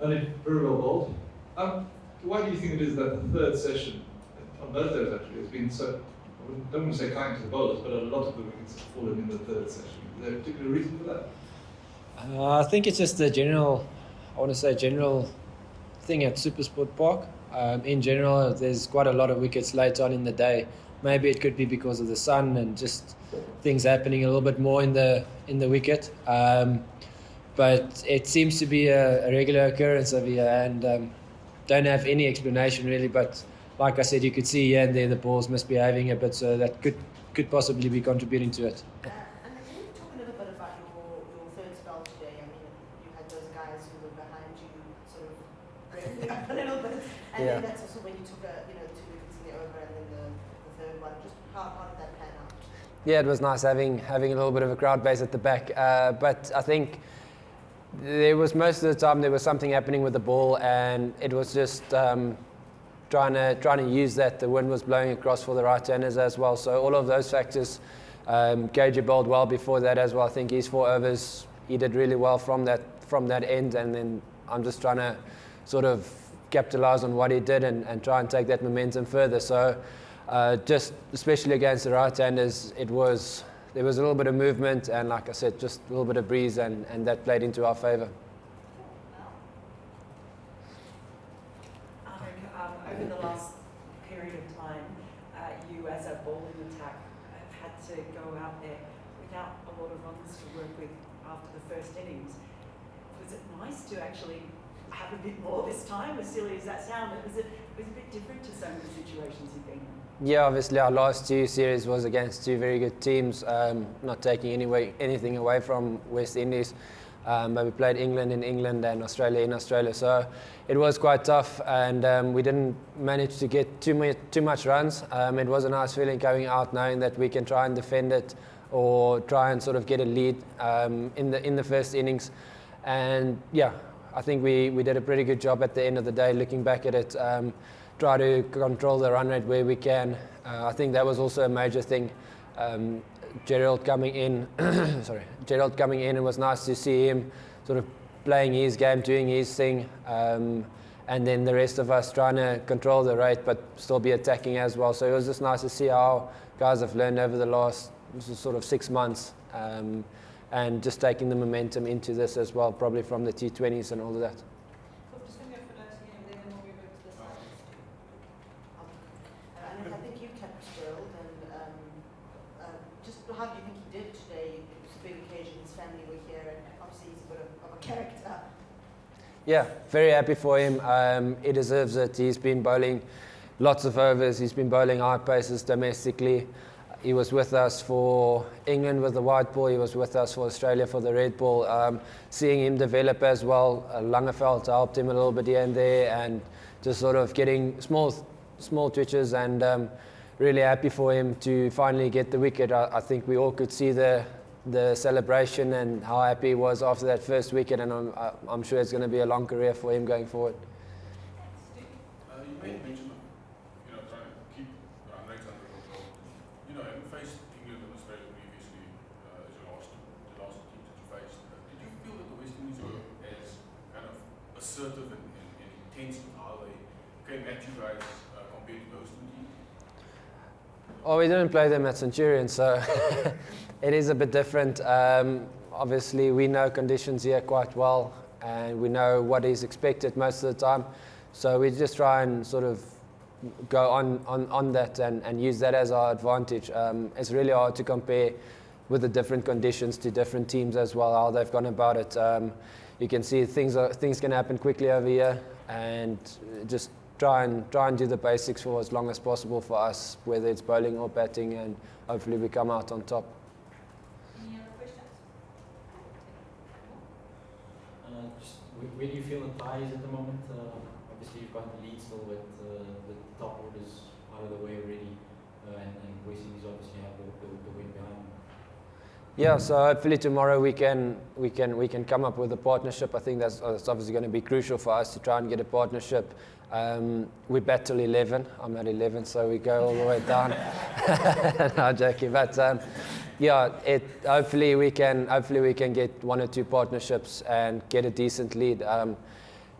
Only very well bowled. Why do you think it is that the third session, on both days actually, has been so, I don't want to say kind to the bowlers, but a lot of the wickets have fallen in the third session? Is there a particular reason for that? I think it's just the general thing at Supersport Park. In general, there's quite a lot of wickets late on in the day. Maybe it could be because of the sun and just things happening a little bit more in the wicket. But it seems to be a regular occurrence over here, and don't have any explanation really. But like I said, you could see here and there the ball's misbehaving a bit, so that could possibly be contributing to it. And can you talk a little bit about your third spell today? I mean, you had those guys who were behind you, sort of revving up a little bit, and then that's also when you took two wickets in the over, and then the third one. Just how did that pan out? Yeah, it was nice having a little bit of a crowd base at the back, but I think there was most of the time there was something happening with the ball, and it was just trying to use that. The wind was blowing across for the right-handers as well, so all of those factors. Gage bowled well before that as well. I think his 4 overs he did really well from that end, and then I'm just trying to sort of capitalise on what he did and try and take that momentum further. So just especially against the right-handers, there was a little bit of movement, and like I said, just a little bit of breeze, and that played into our favour. Over the last period of time, you as a bowling attack have had to go out there without a lot of runs to work with after the first innings. Was it nice to actually have a bit more this time, as silly as that sounded? Was it a bit different to some of the situations you've been in? Yeah, obviously our last 2 series was against 2 very good teams, not taking anything away from West Indies. But we played England in England and Australia in Australia, so it was quite tough, and we didn't manage to get too much runs. It was a nice feeling going out knowing that we can try and defend it or try and sort of get a lead in the first innings. And yeah, I think we did a pretty good job at the end of the day. Looking back at it, try to control the run rate where we can. I think that was also a major thing. Gerald coming in, it was nice to see him sort of playing his game, doing his thing, and then the rest of us trying to control the rate but still be attacking as well. So it was just nice to see how guys have learned over the last sort of 6 months, and just taking the momentum into this as well, probably from the T20s and all of that. And I think you kept Gerald, and just how do you think he did today? It was a big occasion, his family were here, and obviously he's a bit of a character. Yeah, very happy for him. He deserves it. He's been bowling lots of overs. He's been bowling high paces domestically. He was with us for England with the white ball. He was with us for Australia for the red ball. Seeing him develop as well, Langeveld helped him a little bit here and there, and just sort of getting small twitches, and really happy for him to finally get the wicket. I think we all could see the celebration and how happy he was after that first wicket, and I'm sure it's going to be a long career for him going forward. You made mention of trying to keep run rates under control. Having faced England and Australia previously as the last teams that you faced, did you feel that the West Indies were as kind of assertive and intense with how they came at you guys compared to those 2 teams? Oh, we didn't play them at Centurion, so it is a bit different. Obviously, we know conditions here quite well, and we know what is expected most of the time. So we just try and sort of go on that and use that as our advantage. It's really hard to compare with the different conditions to different teams as well, how they've gone about it. You can see things can happen quickly over here, and just try and do the basics for as long as possible for us, whether it's bowling or batting, and hopefully we come out on top. Any other questions? Where do you feel the tie is at the moment? Obviously you've got the lead still with the top orders out of the way already, and West Indies obviously have the win behind them. Yeah, so hopefully tomorrow we can come up with a partnership. I think that's obviously going to be crucial for us to try and get a partnership. We bat till 11. I'm at 11, so we go all the way down. No, joking, but yeah, hopefully we can get 1 or 2 partnerships and get a decent lead.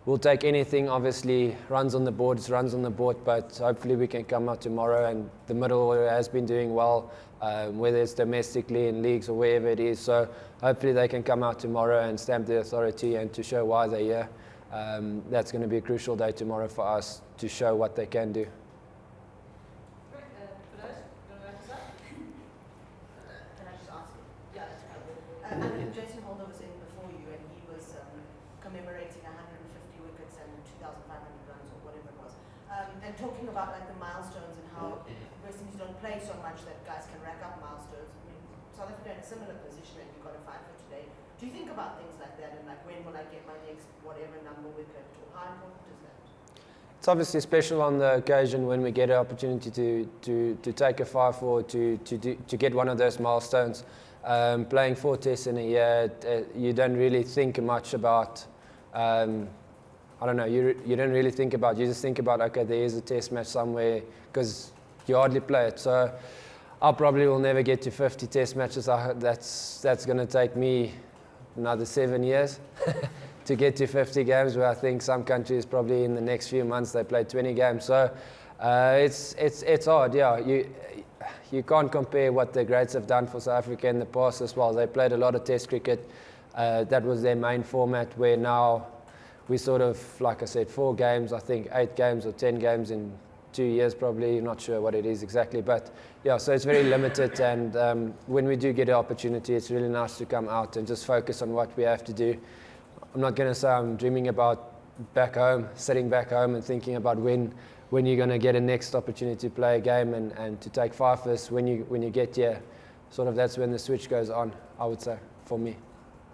we'll take anything. Obviously, runs on the board is runs on the board, but hopefully we can come out tomorrow. And the middle order has been doing well, whether it's domestically in leagues or wherever it is. So hopefully they can come out tomorrow and stamp the authority and to show why they're here. That's going to be a crucial day tomorrow for us to show what they can do. Great. For those, you want to wrap this up? Can I just ask you? Yeah, that's right. I mean, Jason Holder was in before you, and he was commemorating 150 wickets and 2,500 runs or whatever it was, and talking about like the milestones and how West Indies don't play so much that guys can rack up milestones. I mean, South Africa in a similar position, and you got a 5 for today. Do you think about things like that, and like when will I get my next whatever number wicket, or how important is that? It's obviously special on the occasion when we get an opportunity to take a 5 or to get one of those milestones. Playing 4 tests in a year, you don't really think much about, I don't know, you don't really think about, you just think about, okay, there is a test match somewhere, because you hardly play it. So I probably will never get to 50 test matches. That's going to take me another 7 years to get to 50 games, where I think some countries probably in the next few months they play 20 games. So it's hard, yeah. You can't compare what the greats have done for South Africa in the past as well. They played a lot of test cricket. That was their main format, where now we sort of, like I said, 4 games, I think 8 games or 10 games in 2 years probably, not sure what it is exactly, but yeah, so it's very limited. And when we do get an opportunity, it's really nice to come out and just focus on what we have to do. I'm not going to say I'm dreaming about back home, sitting back home and thinking about when you're going to get a next opportunity to play a game and to take 5 first. When you get here, sort of that's when the switch goes on, I would say, for me.